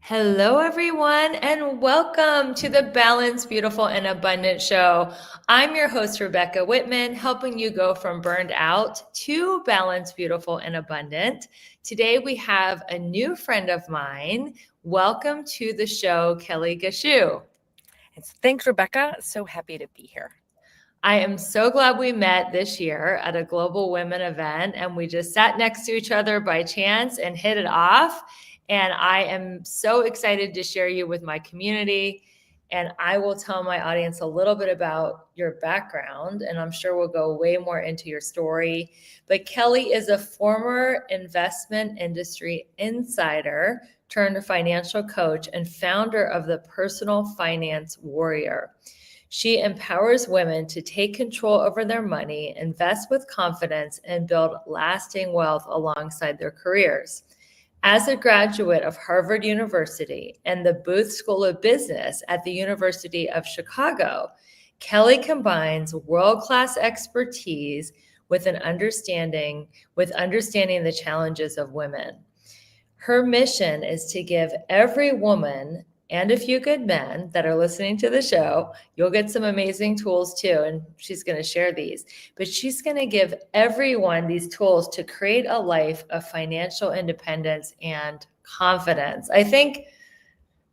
Hello, everyone, and welcome to the Balanced, Beautiful, and Abundant Show. I'm your host, Rebecca Whitman, helping you go from burned out to balanced, beautiful, and abundant. Today, we have a new friend of mine. Welcome to the show, Kelly Gushe. Thanks, Rebecca. So happy to be here. I am so glad we met this year at a Global Women event and we just sat next to each other by chance and hit it off. And I am so excited to share you with my community. And I will tell my audience a little bit about your background, and I'm sure we'll go way more into your story. But Kelly is a former investment industry insider turned financial coach and founder of the Personal Finance Warrior. She empowers women to take control over their money, invest with confidence, and build lasting wealth alongside their careers. As a graduate of Harvard University and the Booth School of Business at the University of Chicago, Kelly combines world-class expertise with understanding the challenges of women. Her mission is to give every woman and a few good men that are listening to the show, you'll get some amazing tools too. And she's going to share these, but she's going to give everyone these tools to create a life of financial independence and confidence. I think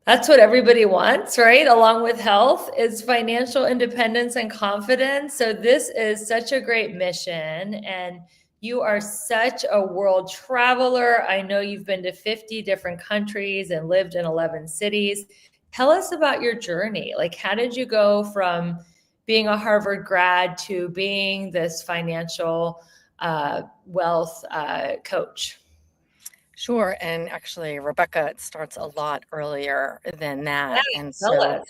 that's what everybody wants, right? Along with health is financial independence and confidence. So this is such a great mission. And you are such a world traveler. I know you've been to 50 different countries and lived in 11 cities. Tell us about your journey. Like, how did you go from being a Harvard grad to being this financial wealth coach? Sure. And actually, Rebecca, it starts a lot earlier than that. Hey, And tell so us.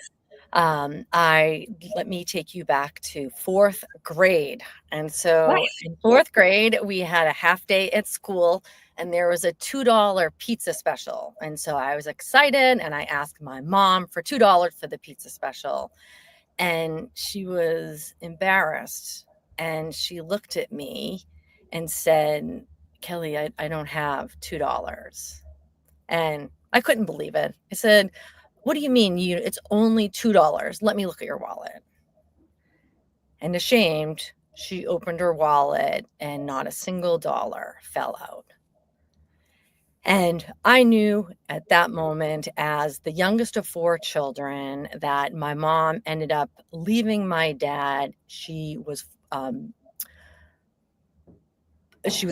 let me take you back to fourth grade. And so Nice. in fourth grade, we had a half day at school and there was a $2 pizza special. And so I was excited and I asked my mom for $2 for the pizza special. And she was embarrassed and she looked at me and said, Kelly, I don't have $2. And I couldn't believe it. I said, what do you mean it's only $2? Let me look at your wallet. And ashamed, she opened her wallet and not a single dollar fell out. And I knew at that moment, as the youngest of four children, that my mom ended up leaving my dad. She was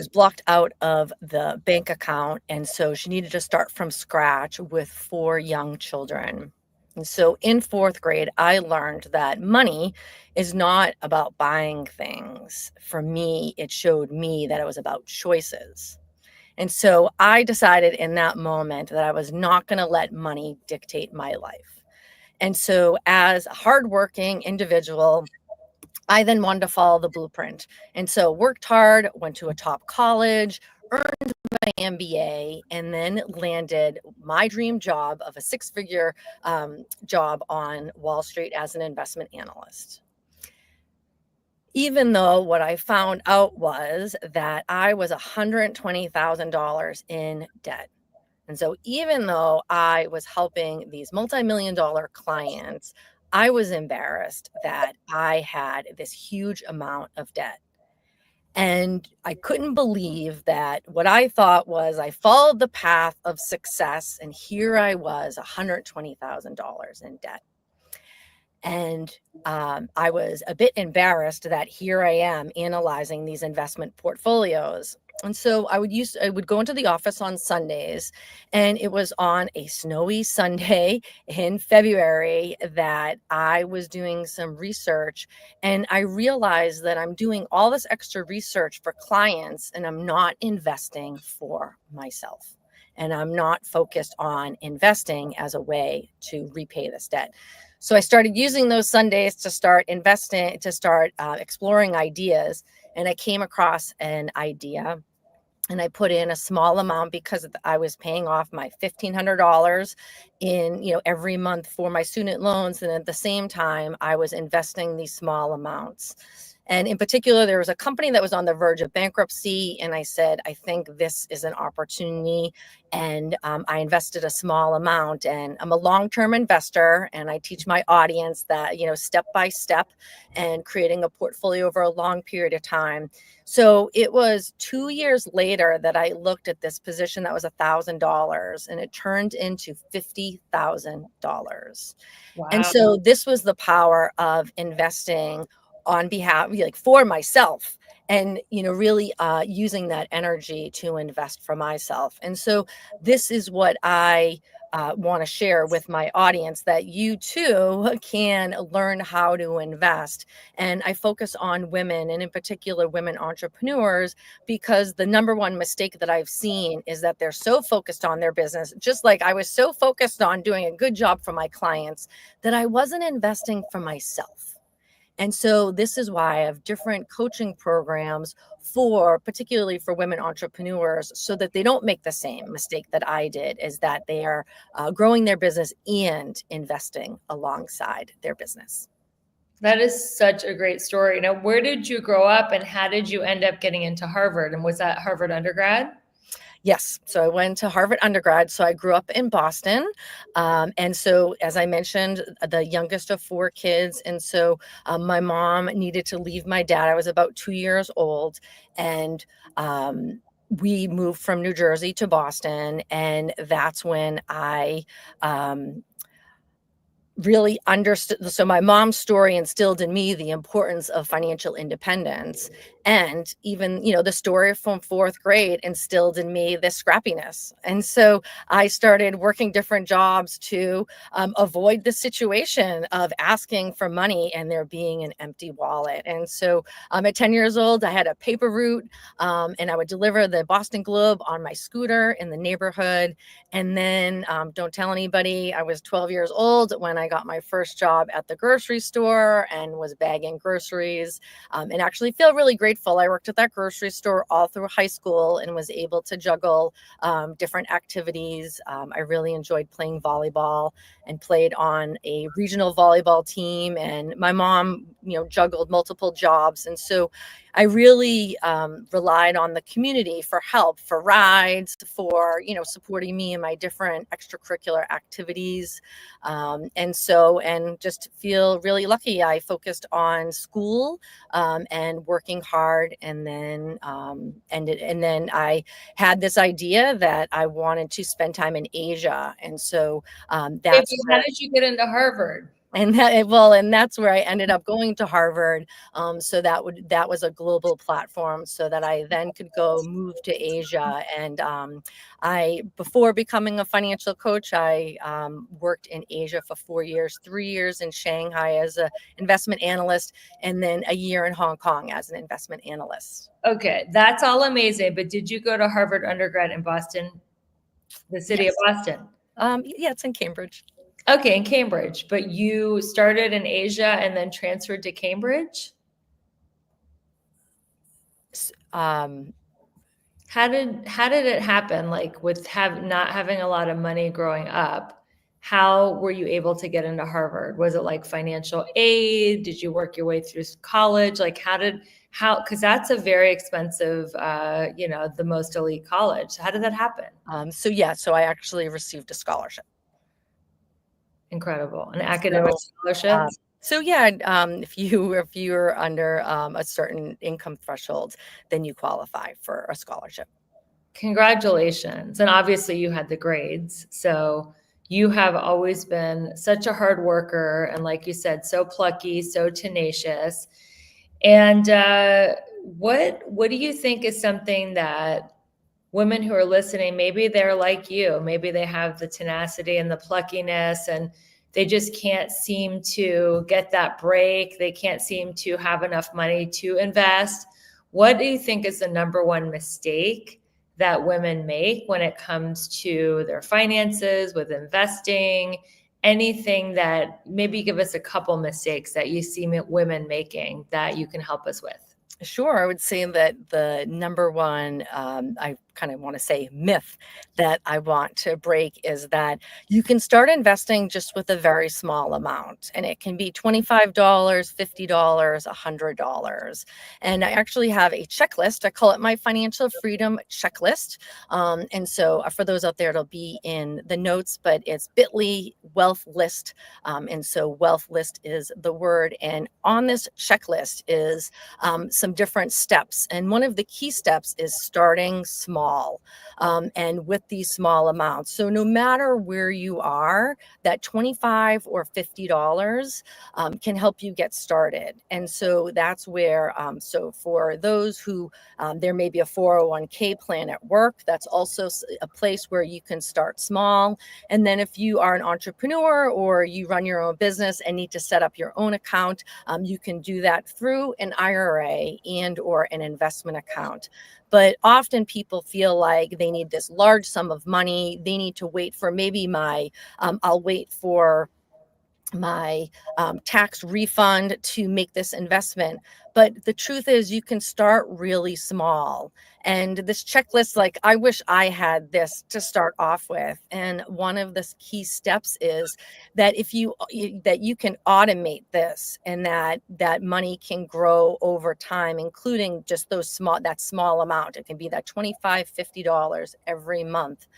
blocked out of the bank account, and so she needed to start from scratch with four young children. And so in fourth grade, I learned that money is not about buying things. For me, it showed me that it was about choices. And so I decided in that moment that I was not going to let money dictate my life. And so as a hardworking individual, I then wanted to follow the blueprint. And so worked hard, went to a top college, earned my MBA, and then landed my dream job of a six-figure job on Wall Street as an investment analyst. Even though what I found out was that I was $120,000 in debt. And so even though I was helping these multi-million-dollar clients, I was embarrassed that I had this huge amount of debt. And I couldn't believe that what I thought was I followed the path of success, and here I was, $120,000 in debt. And I was a bit embarrassed that here I am analyzing these investment portfolios. And so I would go into the office on Sundays, and it was on a snowy Sunday in February that I was doing some research, and I realized that I'm doing all this extra research for clients and I'm not investing for myself. And I'm not focused on investing as a way to repay this debt. So I started using those Sundays to start investing, to start exploring ideas. And I came across an idea, and I put in a small amount because I was paying off my $1,500 in, every month for my student loans. And at the same time, I was investing these small amounts. And in particular, there was a company that was on the verge of bankruptcy. And I said, I think this is an opportunity. And I invested a small amount, and I'm a long-term investor. And I teach my audience that, step by step and creating a portfolio over a long period of time. So it was 2 years later that I looked at this position that was $1,000, and it turned into $50,000. And Wow. so this was the power of investing on behalf, like for myself, and really using that energy to invest for myself. And so this is what I want to share with my audience, that you too can learn how to invest. And I focus on women, and in particular women entrepreneurs, because the number one mistake that I've seen is that they're so focused on their business, just like I was so focused on doing a good job for my clients, that I wasn't investing for myself. And so this is why I have different coaching programs particularly for women entrepreneurs, so that they don't make the same mistake that I did, is that they are growing their business and investing alongside their business. That is such a great story. Now, where did you grow up and how did you end up getting into Harvard? And was that Harvard undergrad? Yes. So I went to Harvard undergrad. So I grew up in Boston. And so, as I mentioned, the youngest of four kids. And so my mom needed to leave my dad. I was about 2 years old. And we moved from New Jersey to Boston. And that's when I really understood. So my mom's story instilled in me the importance of financial independence. And even, the story from fourth grade instilled in me this scrappiness. And so I started working different jobs to avoid the situation of asking for money and there being an empty wallet. And so at 10 years old, I had a paper route, and I would deliver the Boston Globe on my scooter in the neighborhood. And then don't tell anybody, I was 12 years old when I got my first job at the grocery store and was bagging groceries, and actually feel really grateful. I worked at that grocery store all through high school and was able to juggle different activities. I really enjoyed playing volleyball and played on a regional volleyball team. And my mom, juggled multiple jobs. And so I really relied on the community for help, for rides, for, supporting me in my different extracurricular activities. And just feel really lucky. I focused on school and working hard. And then I had this idea that I wanted to spend time in Asia. And so that's How did you get into Harvard? and that's where I ended up going to Harvard. So that was a global platform, so that I then could move to Asia. And before becoming a financial coach, I worked in Asia for 4 years, 3 years in Shanghai as an investment analyst, and then a year in Hong Kong as an investment analyst. Okay, that's all amazing. But did you go to Harvard undergrad in Boston, the city of Boston? Yeah, it's in Cambridge. Okay, in Cambridge. But you started in Asia and then transferred to Cambridge? How did it happen? Like with not having a lot of money growing up, how were you able to get into Harvard? Was it like financial aid? Did you work your way through college? Like because that's a very expensive, the most elite college. How did that happen? So I actually received a scholarship. Incredible. An academic scholarship? If you're under a certain income threshold, then you qualify for a scholarship. Congratulations. And obviously you had the grades. So you have always been such a hard worker. And like you said, so plucky, so tenacious. And what do you think is something that women who are listening, maybe they're like you, maybe they have the tenacity and the pluckiness and they just can't seem to get that break. They can't seem to have enough money to invest. What do you think is the number one mistake that women make when it comes to their finances, with investing, anything that maybe give us a couple mistakes that you see women making that you can help us with? Sure. I would say that the number one, I kind of want to say myth that I want to break is that you can start investing just with a very small amount, and it can be $25, $50, $100. And I actually have a checklist. I call it my financial freedom checklist. And so for those out there, it'll be in the notes, but it's bit.ly wealth list. And so wealth list is the word. And on this checklist is some different steps. And one of the key steps is starting small, and with these small amounts. So no matter where you are, that $25 or $50 can help you get started. And so that's where, so for those who there may be a 401k plan at work, that's also a place where you can start small. And then if you are an entrepreneur or you run your own business and need to set up your own account, you can do that through an IRA and or an investment account. But often people feel like they need this large sum of money. They need to wait for maybe I'll wait for my tax refund to make this investment. But the truth is, you can start really small. And this checklist, like, I wish I had this to start off with. And one of the key steps is that that you can automate this, and that money can grow over time, including just that small amount. It can be that $25, $50 every month.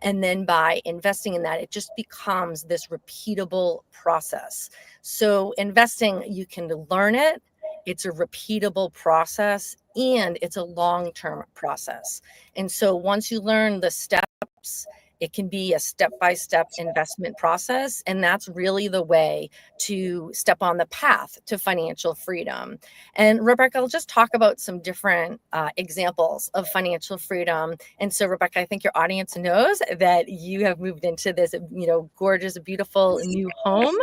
And then by investing in that, it just becomes this repeatable process. So investing, you can learn it. It's a repeatable process, and it's a long-term process. And so once you learn the steps, it can be a step-by-step investment process. And that's really the way to step on the path to financial freedom. And Rebecca, I'll just talk about some different examples of financial freedom. And so, Rebecca, I think your audience knows that you have moved into this, gorgeous, beautiful new home.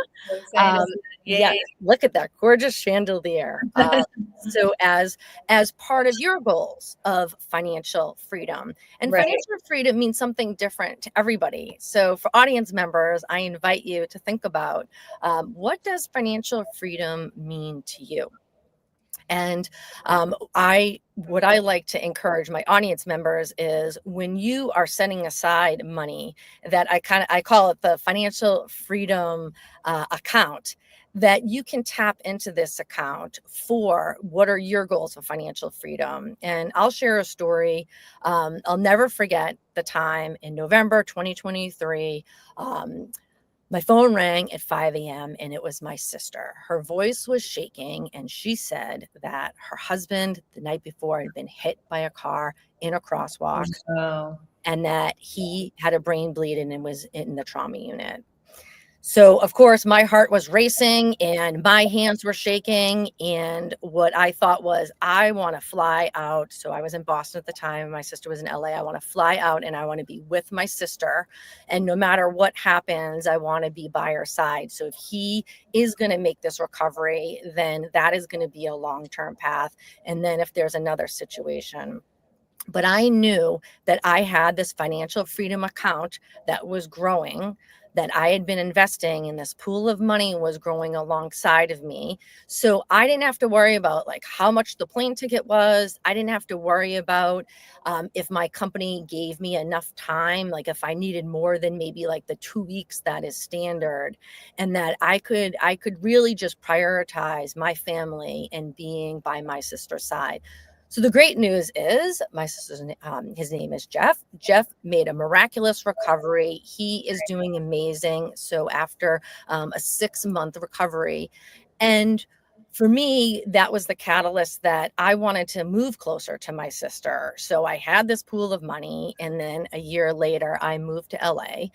Yes, look at that gorgeous chandelier. So as part of your goals of financial freedom, and Right. financial freedom means something different to everybody. So for audience members, I invite you to think about what does financial freedom mean to you? And what I like to encourage my audience members is, when you are setting aside money, that I call it the financial freedom account, that you can tap into this account for what are your goals of financial freedom. And I'll share a story. I'll never forget the time in November 2023. My phone rang at 5 a.m. and it was my sister. Her voice was shaking, and she said that her husband the night before had been hit by a car in a crosswalk, Oh. and that he had a brain bleed and was in the trauma unit. So, of course, my heart was racing and my hands were shaking. And what I thought was, I want to fly out. So I was in Boston at the time. My sister was in LA. I want to fly out and I want to be with my sister. And no matter what happens, I want to be by her side. So if he is going to make this recovery, then that is going to be a long-term path. And then if there's another situation. But I knew that I had this financial freedom account that was growing, that I had been investing in. This pool of money was growing alongside of me. So I didn't have to worry about like how much the plane ticket was. I didn't have to worry about if my company gave me enough time, like if I needed more than maybe like the 2 weeks that is standard, and that I could really just prioritize my family and being by my sister's side. So the great news is my sister's, his name is Jeff. Jeff made a miraculous recovery. He is doing amazing. So after a 6-month recovery, and for me, that was the catalyst that I wanted to move closer to my sister. So I had this pool of money, and then a year later, I moved to LA.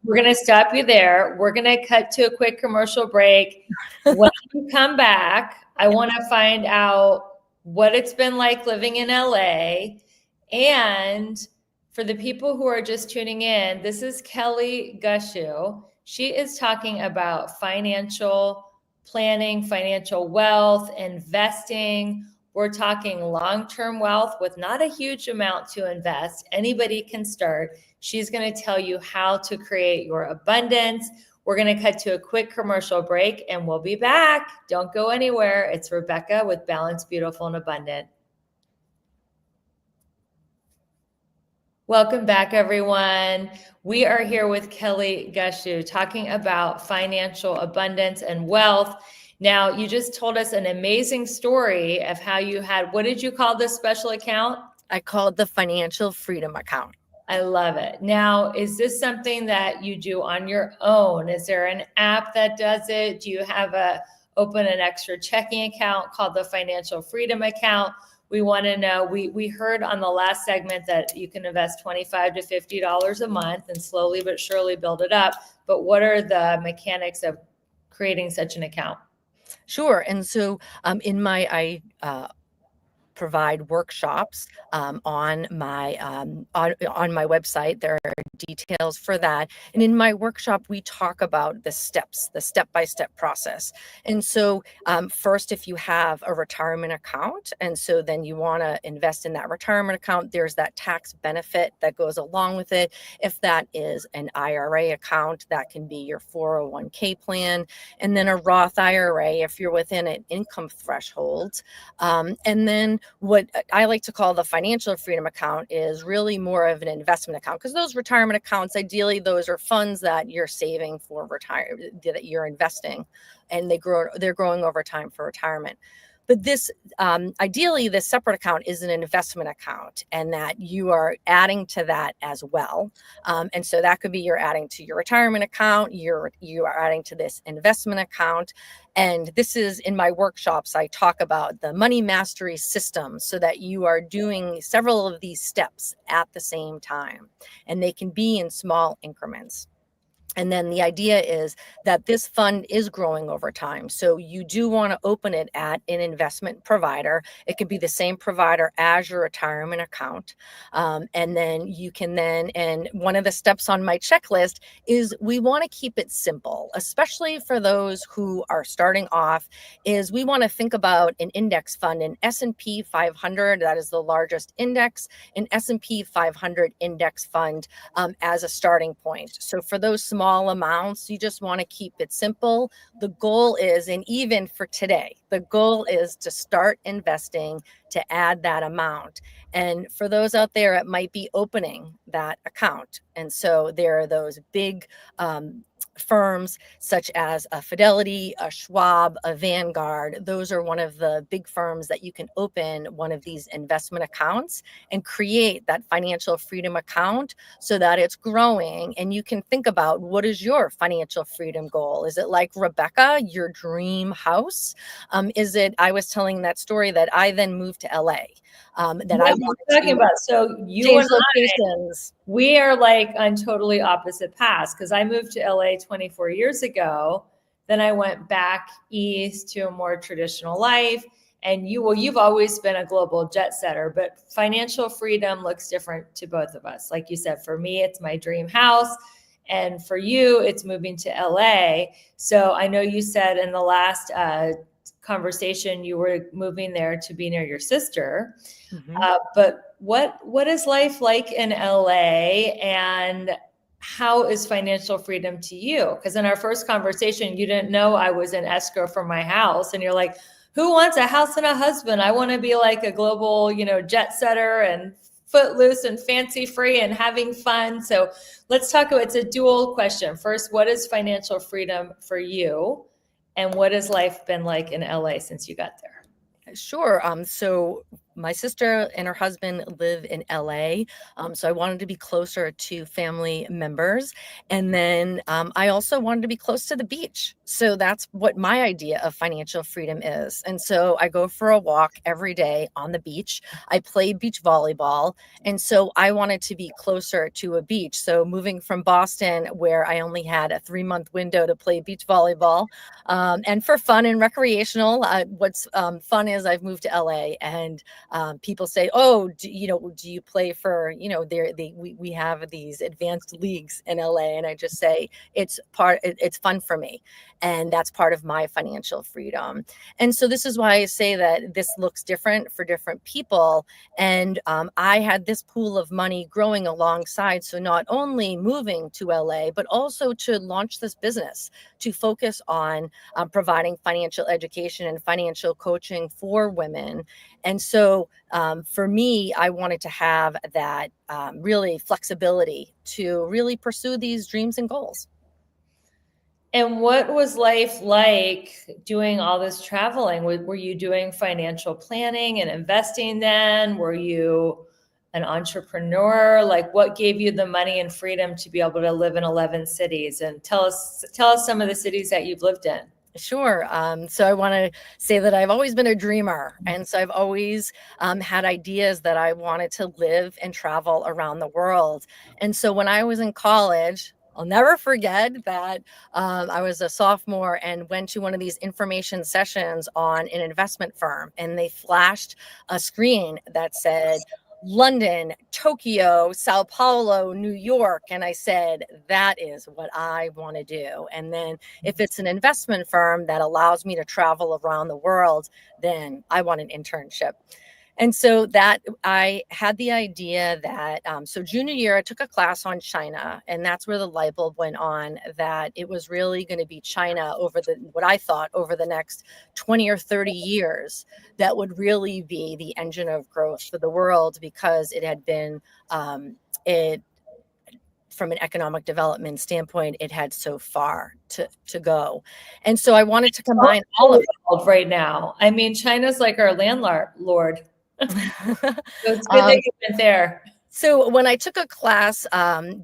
We're gonna stop you there. We're gonna cut to a quick commercial break. When you come back, I want to find out what it's been like living in LA. And for the people who are just tuning in, this is Kelly Gushe. She is talking about financial planning, financial wealth, investing. We're talking long-term wealth with not a huge amount to invest. Anybody can start. She's going to tell you how to create your abundance. We're going to cut to a quick commercial break and we'll be back. Don't go anywhere. It's Rebecca with Balanced, Beautiful, and Abundant. Welcome back, everyone. We are here with Kelly Gushe talking about financial abundance and wealth. Now, you just told us an amazing story of how you had, what did you call this special account? I call it the financial freedom account. I love it. Now, is this something that you do on your own? Is there an app that does it? Do you have open an extra checking account called the financial freedom account? We want to know, we heard on the last segment that you can invest $25 to $50 a month and slowly but surely build it up. But what are the mechanics of creating such an account? Sure. And so I provide workshops on my website. There are details for that. And in my workshop, we talk about the steps, the step-by-step process. And so first, if you have a retirement account, and so then you want to invest in that retirement account, there's that tax benefit that goes along with it. If that is an IRA account, that can be your 401k plan, and then a Roth IRA if you're within an income threshold. And then what I like to call the financial freedom account is really more of an investment account, because those retirement accounts, ideally, those are funds that you're saving for retirement, that you're investing, and they're growing over time for retirement. But this, ideally, this separate account is an investment account, and that you are adding to that as well. And so that could be you're adding to your retirement account, you are adding to this investment account. And this is in my workshops, I talk about the money mastery system, so that you are doing several of these steps at the same time, and they can be in small increments. And then the idea is that this fund is growing over time. So you do want to open it at an investment provider. It could be the same provider as your retirement account. And then you can and one of the steps on my checklist is we want to keep it simple, especially for those who are starting off, is we want to think about an index fund, an S&P 500, that is the largest index, an S&P 500 index fund as a starting point. So for those small amounts, you just want to keep it simple. The goal is, and even for today, the goal is to start investing to add that amount. And for those out there, it might be opening that account. And so there are those big firms such as a Fidelity, a Schwab, a Vanguard. Those are one of the big firms that you can open one of these investment accounts and create that financial freedom account so that it's growing. And you can think about, what is your financial freedom goal? Is it like Rebecca, your dream house? I was telling that story that I then moved to LA. That I wanted talking about. So you change and I, locations. we are like on totally opposite paths, because I moved to LA 24 years ago. Then I went back east to a more traditional life. And you've always been a global jet setter, but financial freedom looks different to both of us. Like you said, for me, it's my dream house. And for you, it's moving to LA. So I know you said in the last conversation you were moving there to be near your sister. Mm-hmm. But what is life like in LA, and how is financial freedom to you? Because in our first conversation, you didn't know I was in escrow for my house, and you're like, who wants a house and a husband? I want to be like a global, jet setter and footloose and fancy free and having fun. So let's talk about, it's a dual question. First, what is financial freedom for you? And what has life been like in LA since you got there? Sure. So my sister and her husband live in LA. So I wanted to be closer to family members. And then I also wanted to be close to the beach. So that's what my idea of financial freedom is. And so I go for a walk every day on the beach. I play beach volleyball. And so I wanted to be closer to a beach. So moving from Boston, where I only had a 3-month window to play beach volleyball, and for fun and recreational, what's fun is I've moved to LA, and people say, oh, do you play for, we have these advanced leagues in LA. And I just say, it's fun for me. And that's part of my financial freedom. And so this is why I say that this looks different for different people. And I had this pool of money growing alongside. So not only moving to LA, but also to launch this business, to focus on providing financial education and financial coaching for women. And so so for me, I wanted to have that really flexibility to really pursue these dreams and goals. And what was life like doing all this traveling? Were you doing financial planning and investing then? Were you an entrepreneur? Like, what gave you the money and freedom to be able to live in 11 cities? And tell us some of the cities that you've lived in. Sure. So I want to say that I've always been a dreamer. And so I've always had ideas that I wanted to live and travel around the world. And so when I was in college, I'll never forget that I was a sophomore and went to one of these information sessions on an investment firm, and they flashed a screen that said, London, Tokyo, Sao Paulo, New York. And I said, that is what I want to do. And then if it's an investment firm that allows me to travel around the world, then I want an internship. And so that I had the idea that, so junior year, I took a class on China, and that's where the light bulb went on that it was really going to be China what I thought over the next 20 or 30 years that would really be the engine of growth for the world, because it had been, from an economic development standpoint, it had so far to go. And so I wanted to combine all of it right now. I mean, China's like our landlord. So it's good that you went there. So when I took a class,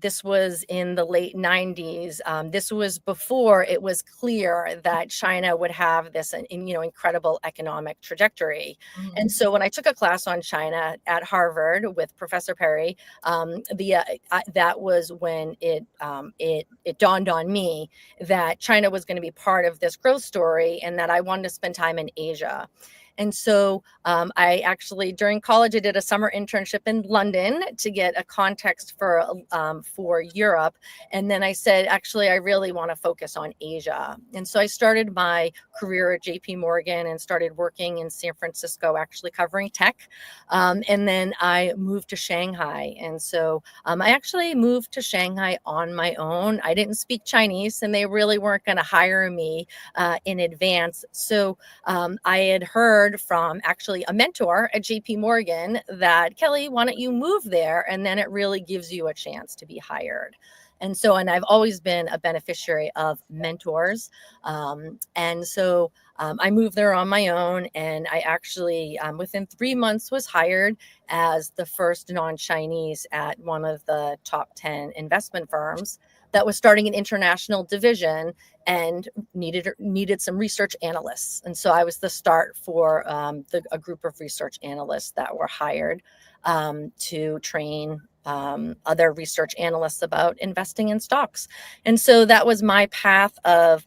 this was in the late 90s. This was before it was clear that China would have this, incredible economic trajectory. And so when I took a class on China at Harvard with Professor Perry, that was when it dawned on me that China was going to be part of this growth story, and that I wanted to spend time in Asia. And so I actually, during college, I did a summer internship in London to get a context for Europe. And then I said, actually, I really want to focus on Asia. And so I started my career at JP Morgan and started working in San Francisco, actually covering tech. And then I moved to Shanghai. And so I actually moved to Shanghai on my own. I didn't speak Chinese, and they really weren't going to hire me in advance. So I had heard from actually a mentor at JP Morgan that, Kelly, why don't you move there? And then it really gives you a chance to be hired. And I've always been a beneficiary of mentors. And so I moved there on my own, and I actually, within 3 months, was hired as the first non-Chinese at one of the top 10 investment firms that was starting an international division and needed some research analysts. And so I was the start for a group of research analysts that were hired to train other research analysts about investing in stocks. And so that was my path of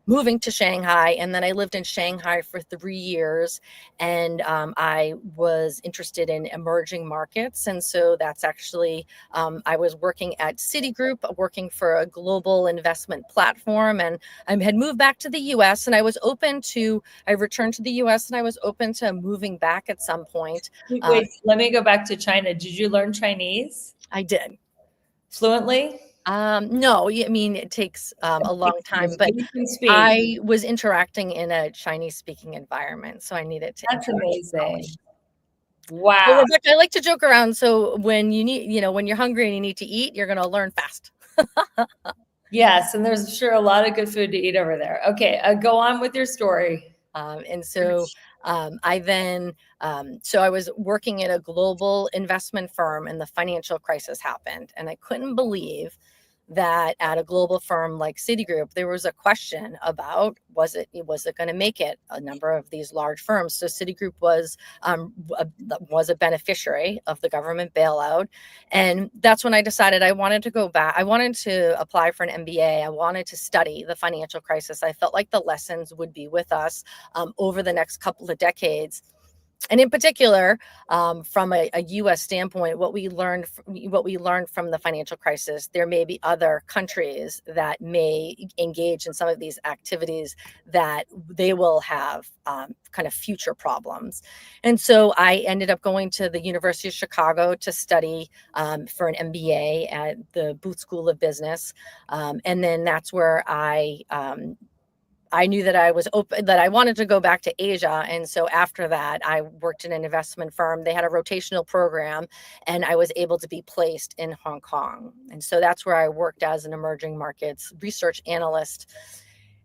moving to Shanghai. And then I lived in Shanghai for 3 years, and I was interested in emerging markets. And so that's actually, I was working at Citigroup, working for a global investment platform. And I had moved back to the US, and I returned to the US, and I was open to moving back at some point. Wait, let me go back to China. Did you learn Chinese? I did. Fluently? No, I mean, it takes a long time, but I was interacting in a Chinese speaking environment, so I needed to. That's amazing. Wow. So, Rebecca, I like to joke around. So when when you're hungry and you need to eat, you're going to learn fast. Yes. And there's sure a lot of good food to eat over there. Okay. Go on with your story. I then, so I was working at a global investment firm, and the financial crisis happened. And I couldn't believe that at a global firm like Citigroup, there was a question about, was it going to make it? A number of these large firms. So Citigroup was a beneficiary of the government bailout. And that's when I decided I wanted to go back. I wanted to apply for an MBA. I wanted to study the financial crisis. I felt like the lessons would be with us over the next couple of decades. And in particular, from a U.S. standpoint, what we learned from the financial crisis, there may be other countries that may engage in some of these activities that they will have kind of future problems. And so I ended up going to the University of Chicago to study for an MBA at the Booth School of Business. And then that's where I I knew that I was open, that I wanted to go back to Asia. And so after that, I worked in an investment firm. They had a rotational program, and I was able to be placed in Hong Kong. And so that's where I worked as an emerging markets research analyst.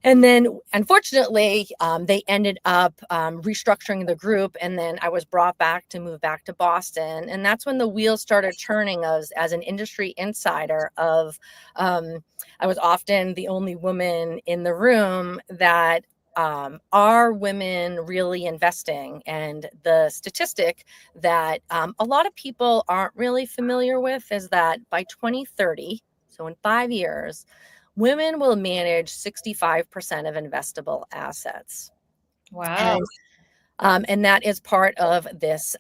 And then, unfortunately, they ended up restructuring the group, and then I was brought back to move back to Boston. And that's when the wheels started turning as an industry insider of, I was often the only woman in the room that are women really investing? And the statistic that a lot of people aren't really familiar with is that by 2030, so in 5 years, women will manage 65% of investable assets. Wow. And that is part of this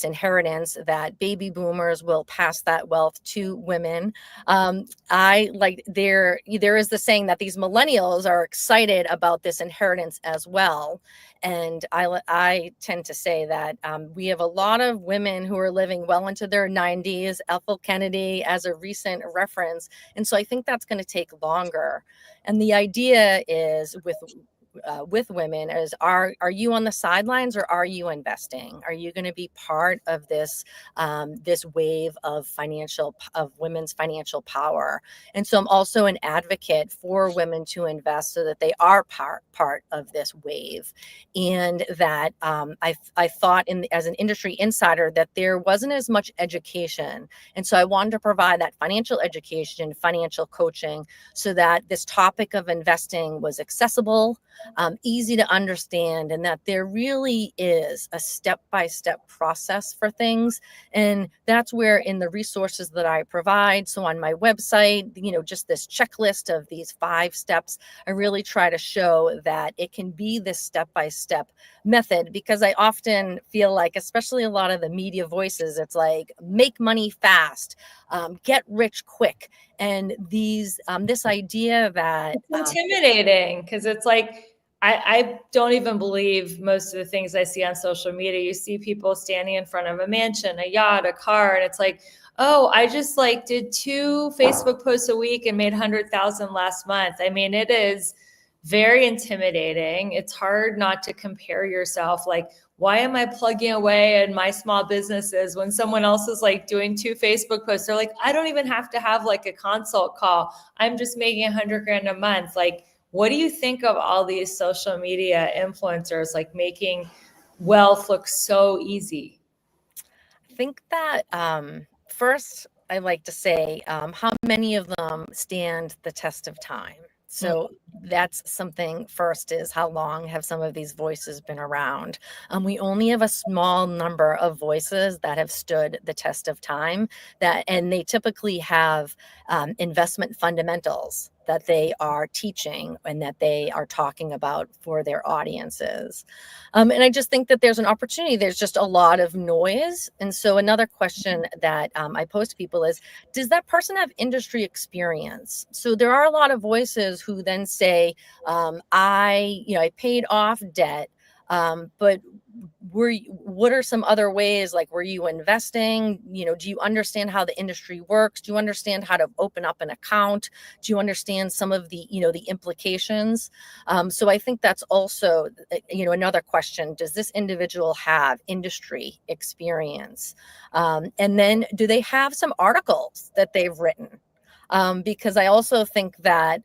inheritance that baby boomers will pass that wealth to women. I like there is the saying that these millennials are excited about this inheritance as well. And I tend to say that we have a lot of women who are living well into their 90s, Ethel Kennedy as a recent reference. And so I think that's going to take longer. And the idea is with women is, are you on the sidelines, or are you investing? Are you going to be part of this this wave of women's financial power? And so I'm also an advocate for women to invest so that they are part of this wave. And that I thought as an industry insider that there wasn't as much education. And so I wanted to provide that financial education, financial coaching, so that this topic of investing was accessible, easy to understand, and that there really is a step-by-step process for things. And that's where, in the resources that I provide, so on my website, just this checklist of these 5 steps, I really try to show that it can be this step-by-step method, because I often feel like, especially a lot of the media voices, it's like, make money fast, get rich quick. And this idea that It's intimidating because it's like, I don't even believe most of the things I see on social media. You see people standing in front of a mansion, a yacht, a car, and it's like, oh, I just like did 2 Facebook posts a week and made 100,000 last month. I mean, it is very intimidating. It's hard not to compare yourself. Like, why am I plugging away in my small businesses when someone else is like doing 2 Facebook posts? They're like, I don't even have to have like a consult call. I'm just making 100 grand a month. Like, what do you think of all these social media influencers like making wealth look so easy? I think that first, I like to say how many of them stand the test of time. So that's something. First is, how long have some of these voices been around? We only have a small number of voices that have stood the test of time, and they typically have investment fundamentals that they are teaching and that they are talking about for their audiences. And I just think that there's an opportunity. There's just a lot of noise. And so another question that I pose to people is, does that person have industry experience? So there are a lot of voices who then say, I paid off debt, but what are some other ways? Like, were you investing? Do you understand how the industry works? Do you understand how to open up an account? Do you understand some of the implications? So I think that's also another question. Does this individual have industry experience? And then, do they have some articles that they've written? Because I also think that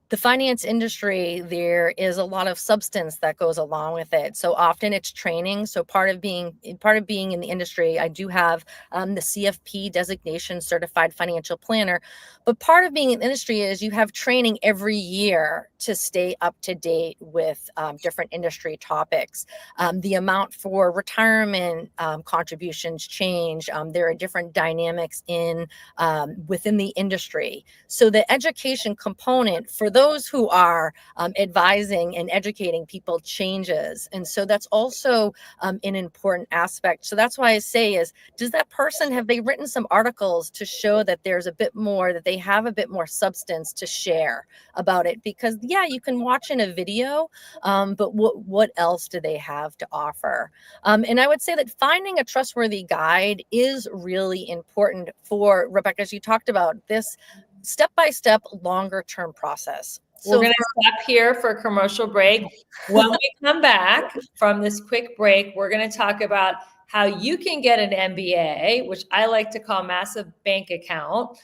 the finance industry, there is a lot of substance that goes along with it. So often it's training. So part of being in the industry, I do have the CFP designation, certified financial planner. But part of being in the industry is you have training every year to stay up to date with different industry topics. The amount for retirement contributions change. There are different dynamics within the industry. So the education component for those who are advising and educating people changes. And so that's also an important aspect. So that's why I say is, does that person, have they written some articles to show that there's a bit more, that they have a bit more substance to share about it? Because yeah, you can watch in a video, but what else do they have to offer? And I would say that finding a trustworthy guide is really important for, Rebecca, as you talked about this. step-by-step, longer-term process. We're going to stop here for a commercial break. When we come back from this quick break, we're going to talk about how you can get an MBA, which I like to call massive bank account.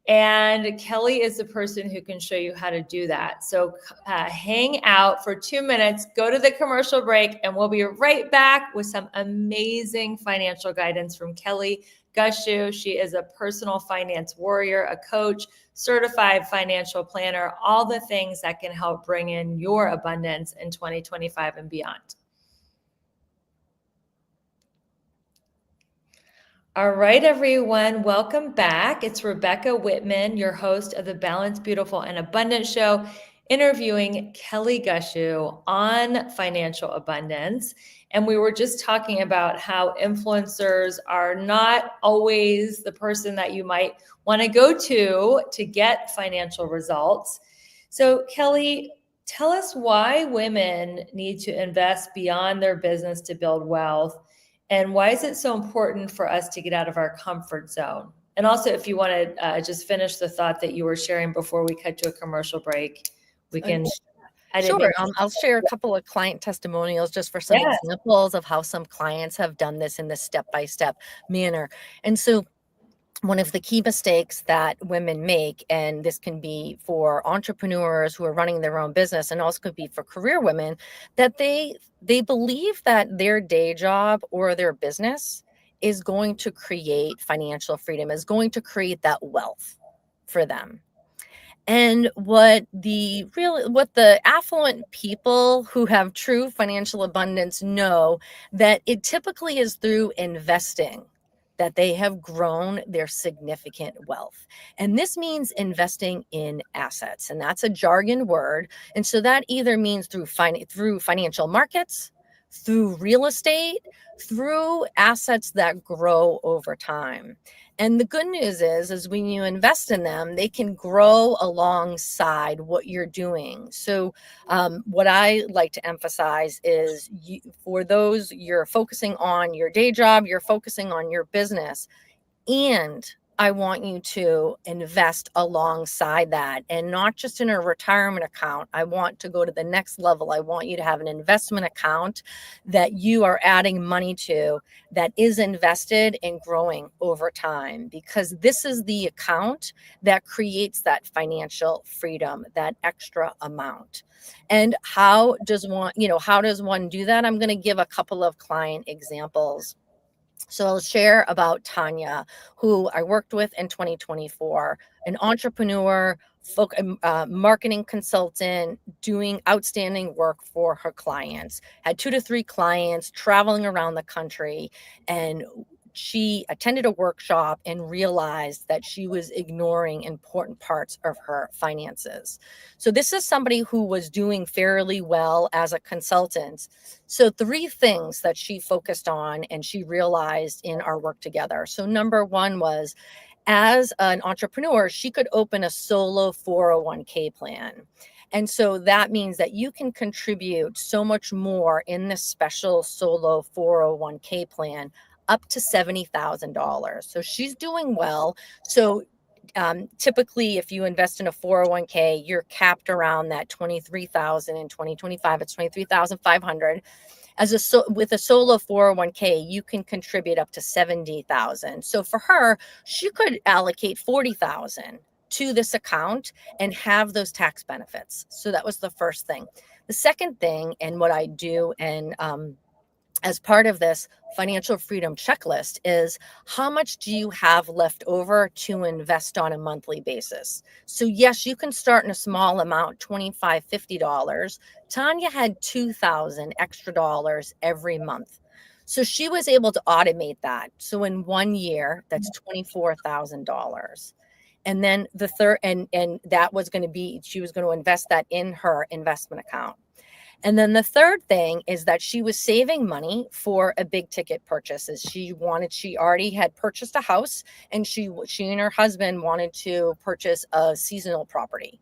And Kelly is the person who can show you how to do that. So hang out for 2 minutes, go to the commercial break, and we'll be right back with some amazing financial guidance from Kelly Gushe. She is a personal finance warrior, a coach, certified financial planner, all the things that can help bring in your abundance in 2025 and beyond. All right, everyone, welcome back. It's Rebecca Whitman, your host of the Balanced, Beautiful, and Abundant Show, interviewing Kelly Gushe on financial abundance. And we were just talking about how influencers are not always the person that you might want to go to get financial results. So, Kelly, tell us why women need to invest beyond their business to build wealth. And why is it so important for us to get out of our comfort zone? And also, if you want to just finish the thought that you were sharing before we cut to a commercial break, we can. Sure. I'll share a couple of client testimonials just for some examples of how some clients have done this in this step-by-step manner. And so one of the key mistakes that women make, and this can be for entrepreneurs who are running their own business and also could be for career women, that they believe that their day job or their business is going to create financial freedom, is going to create that wealth for them. And what the affluent people who have true financial abundance know, that it typically is through investing that they have grown their significant wealth. And this means investing in assets. And that's a jargon word. And so that either means through financial markets, through real estate, through assets that grow over time. And the good news is when you invest in them, they can grow alongside what you're doing. So what I like to emphasize is for those, you're focusing on your day job, you're focusing on your business, and I want you to invest alongside that, and not just in a retirement account. I want to go to the next level. I want you to have an investment account that you are adding money to that is invested and growing over time, because this is the account that creates that financial freedom, that extra amount. And how does one do that? I'm going to give a couple of client examples. So I'll share about Tanya, who I worked with in 2024, an entrepreneur, marketing consultant, doing outstanding work for her clients, had 2 to 3 clients traveling around the country. And she attended a workshop and realized that she was ignoring important parts of her finances. So this is somebody who was doing fairly well as a consultant. So 3 things that she focused on and she realized in our work together. So number 1 was, as an entrepreneur, she could open a solo 401k plan. And so that means that you can contribute so much more in this special solo 401k plan, up to $70,000. So she's doing well. So typically, if you invest in a 401k, you're capped around that 23,000. In 2025, it's 23,500. With a solo 401k, you can contribute up to 70,000. So for her, she could allocate 40,000 to this account and have those tax benefits. So that was the first thing. The second thing, and what I do, and as part of this financial freedom checklist, is how much do you have left over to invest on a monthly basis? So yes, you can start in a small amount, $25, $50. Tanya had $2,000 extra dollars every month. So she was able to automate that. So in 1 year, that's $24,000. And then the third, and that was going to be, she was going to invest that in her investment account. And then the third thing is that she was saving money for a big ticket purchases. She already had purchased a house, and she and her husband wanted to purchase a seasonal property.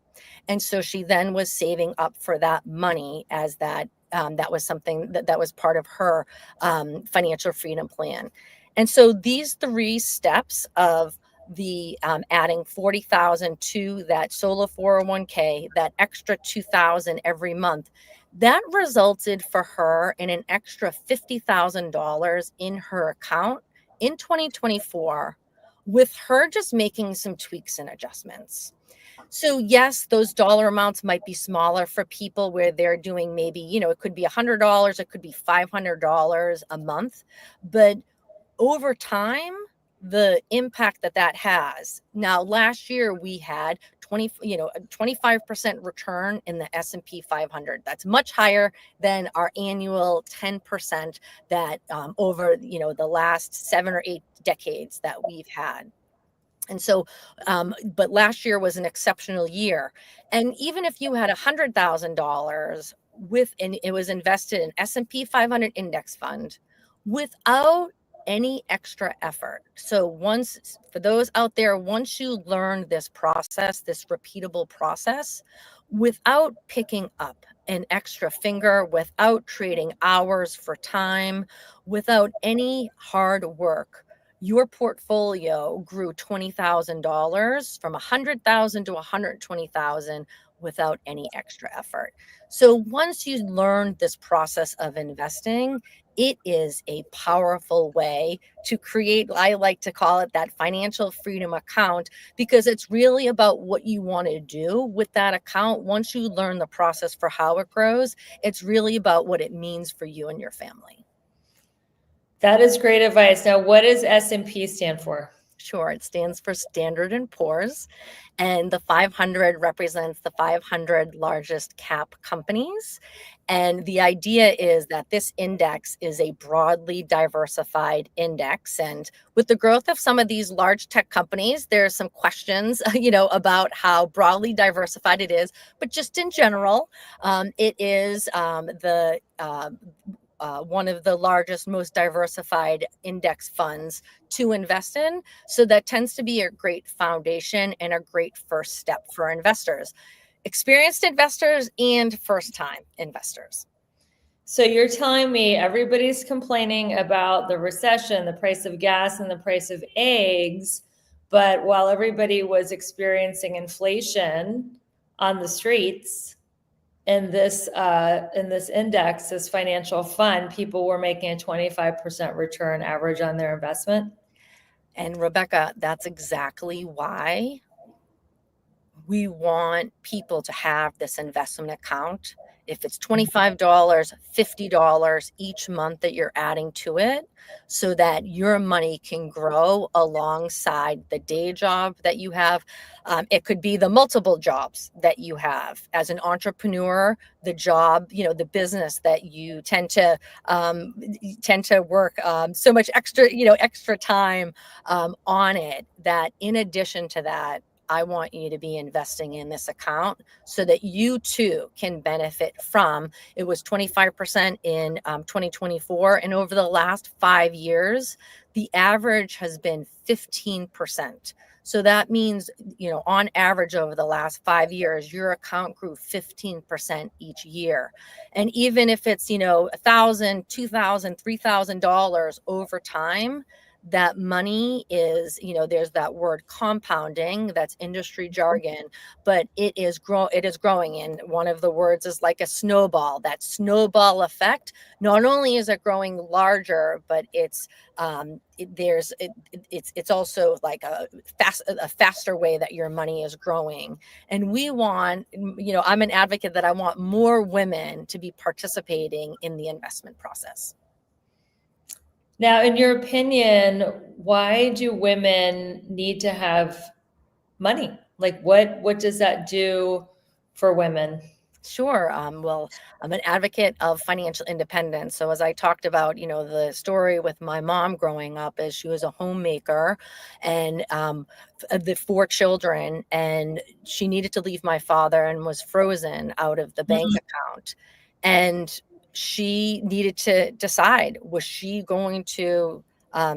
And so she then was saving up for that money, as that was something that was part of her financial freedom plan. And so these 3 steps of the adding 40,000 to that solo 401k, that extra 2,000 every month, that resulted for her in an extra $50,000 in her account in 2024, with her just making some tweaks and adjustments. So yes, those dollar amounts might be smaller for people where they're doing maybe, it could be $100, it could be $500 a month, but over time, the impact that has. Now, last year we had a 25% return in the S&P 500. That's much higher than our annual 10% that over, the last 7 or 8 decades that we've had. And so, but last year was an exceptional year. And even if you had $100,000 and it was invested in S&P 500 index fund without any extra effort. So for those out there, once you learn this process, this repeatable process, without picking up an extra finger, without trading hours for time, without any hard work, your portfolio grew $20,000 from $100,000 to $120,000 without any extra effort. So once you learn this process of investing, it is a powerful way to create, I like to call it, that financial freedom account, because it's really about what you want to do with that account. Once you learn the process for how it grows, it's really about what it means for you and your family. That is great advice. Now, what does S&P stand for? Sure, it stands for Standard and Poor's, and the 500 represents the 500 largest cap companies. And the idea is that this index is a broadly diversified index. And with the growth of some of these large tech companies, there's some questions, about how broadly diversified it is. But just in general, it is one of the largest, most diversified index funds to invest in. So that tends to be a great foundation and a great first step for investors, experienced investors and first-time investors. So you're telling me everybody's complaining about the recession, the price of gas, and the price of eggs, but while everybody was experiencing inflation on the streets, in this index, this financial fund, people were making a 25% return average on their investment. And Rebecca, that's exactly why we want people to have this investment account. If it's $25, $50 each month that you're adding to it, so that your money can grow alongside the day job that you have. It could be the multiple jobs that you have as an entrepreneur, the job, the business that you tend to work so much extra time on it, that in addition to that, I want you to be investing in this account so that you too can benefit from. It was 25% in 2024. And over the last 5 years, the average has been 15%. So that means, on average over the last 5 years, your account grew 15% each year. And even if it's, $1,000, $2,000, $3,000 over time, that money is, there's that word compounding, that's industry jargon, but it is growing. And one of the words is like a snowball. That snowball effect, not only is it growing larger, but it's also like a faster way that your money is growing. And we want, I'm an advocate that I want more women to be participating in the investment process. Now, in your opinion, why do women need to have money? Like, what does that do for women? Sure. Well, I'm an advocate of financial independence. So as I talked about, the story with my mom growing up, as she was a homemaker and the 4 children, and she needed to leave my father and was frozen out of the bank account. And she needed to decide, was she going to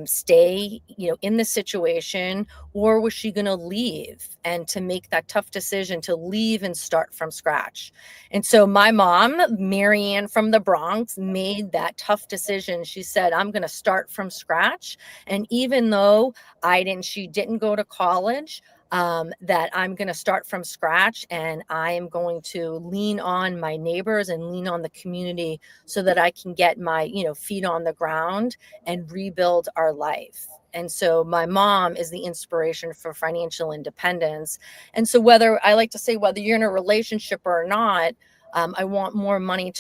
stay, in this situation, or was she going to leave and to make that tough decision to leave and start from scratch? And so my mom, Marianne from the Bronx, made that tough decision. She said, I'm going to start from scratch. And even though she didn't go to college, that I'm going to start from scratch, and I am going to lean on my neighbors and lean on the community so that I can get my, feet on the ground and rebuild our life. And so my mom is the inspiration for financial independence. And so whether you're in a relationship or not, I want women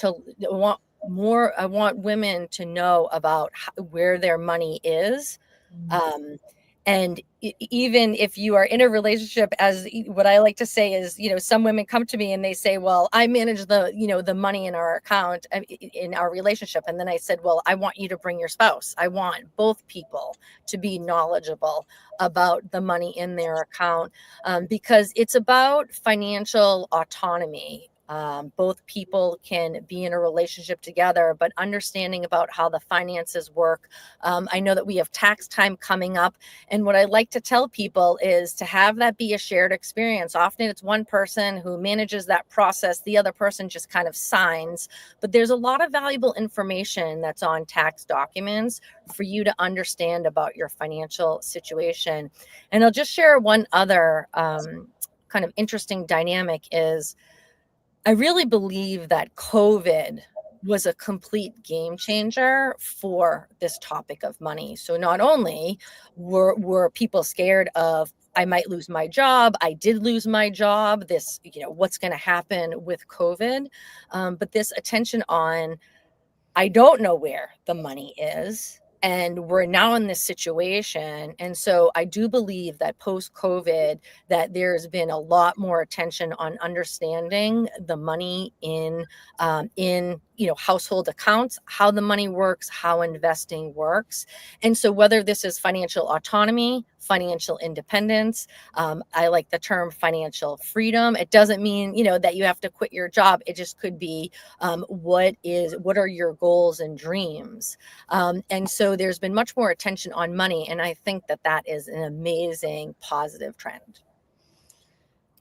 to know about where their money is. And even if you are in a relationship, as what I like to say is, some women come to me and they say, well, I manage the money in our account in our relationship. And then I said, well, I want you to bring your spouse. I want both people to be knowledgeable about the money in their account, because it's about financial autonomy. Both people can be in a relationship together, but understanding about how the finances work. I know that we have tax time coming up. And what I like to tell people is to have that be a shared experience. Often it's one person who manages that process. The other person just kind of signs. But there's a lot of valuable information that's on tax documents for you to understand about your financial situation. And I'll just share one other kind of interesting dynamic is I really believe that COVID was a complete game changer for this topic of money. So not only were people scared of, I might lose my job. I did lose my job. This, what's going to happen with COVID? But this attention on, I don't know where the money is. And we're now in this situation. And so I do believe that post-COVID, that there's been a lot more attention on understanding the money in household accounts, how the money works, how investing works. And so whether this is financial autonomy, financial independence, I like the term financial freedom. It doesn't mean, that you have to quit your job. It just could be, what are your goals and dreams? And so there's been much more attention on money. And I think that is an amazing positive trend.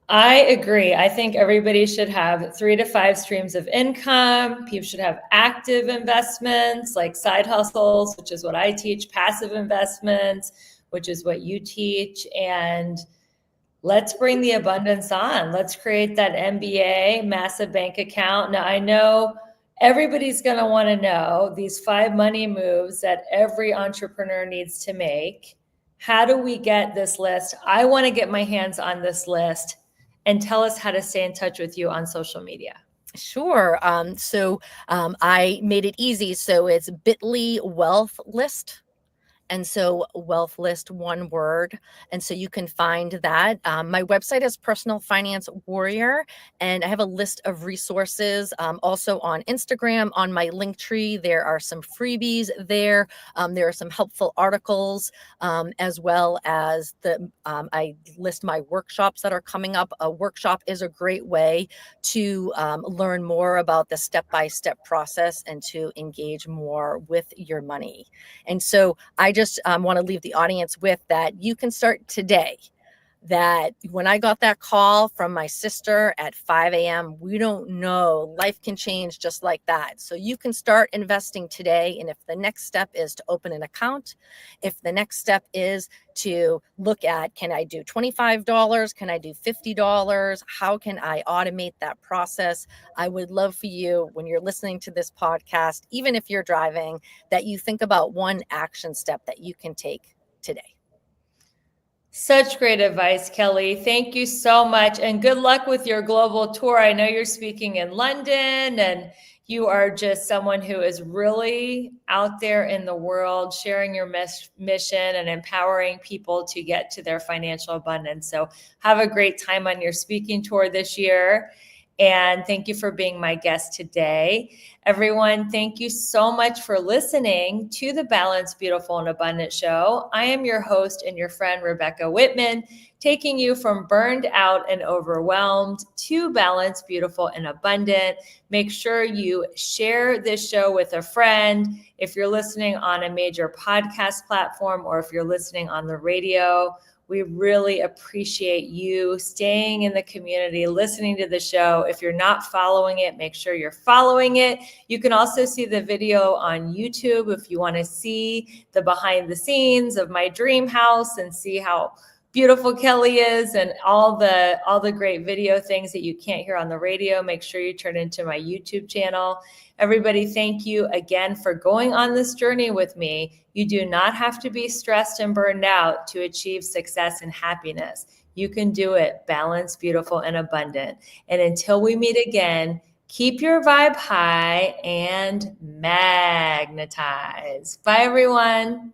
I agree. I think everybody should have 3 to 5 streams of income. People should have active investments like side hustles, which is what I teach, passive investments, which is what you teach. And let's bring the abundance on. Let's create that MBA, massive bank account. Now, I know everybody's going to want to know these 5 money moves that every entrepreneur needs to make. How do we get this list? I want to get my hands on this list. And tell us how to stay in touch with you on social media. Sure. So I made it easy. So it's bit.ly wealth list. And so wealth list, one word. And so you can find that. My website is Personal Finance Warrior, and I have a list of resources also on Instagram. On my Linktree, there are some freebies there. There are some helpful articles, as well as I list my workshops that are coming up. A workshop is a great way to learn more about the step-by-step process and to engage more with your money. And so I just want to leave the audience with that you can start today. That when I got that call from my sister at 5 a.m., we don't know, life can change just like that. So you can start investing today. And if the next step is to open an account, if the next step is to look at, can I do $25? Can I do $50? How can I automate that process? I would love for you, when you're listening to this podcast, even if you're driving, that you think about one action step that you can take today. Such great advice, Kelly. Thank you so much. And good luck with your global tour. I know you're speaking in London, and you are just someone who is really out there in the world, sharing your mission and empowering people to get to their financial abundance. So have a great time on your speaking tour this year. And thank you for being my guest today. Everyone, thank you so much for listening to the Balanced, Beautiful, and Abundant Show. I am your host and your friend, Rebecca Whitman, taking you from burned out and overwhelmed to balanced, beautiful, and abundant. Make sure you share this show with a friend. If you're listening on a major podcast platform or if you're listening on the radio, we really appreciate you staying in the community, listening to the show. If you're not following it, make sure you're following it. You can also see the video on YouTube if you want to see the behind the scenes of my dream house and see how beautiful Kelly is and all the great video things that you can't hear on the radio. Make sure you turn into my YouTube channel. Everybody, thank you again for going on this journey with me. You do not have to be stressed and burned out to achieve success and happiness. You can do it balanced, beautiful, and abundant. And until we meet again, keep your vibe high and magnetize. Bye, everyone.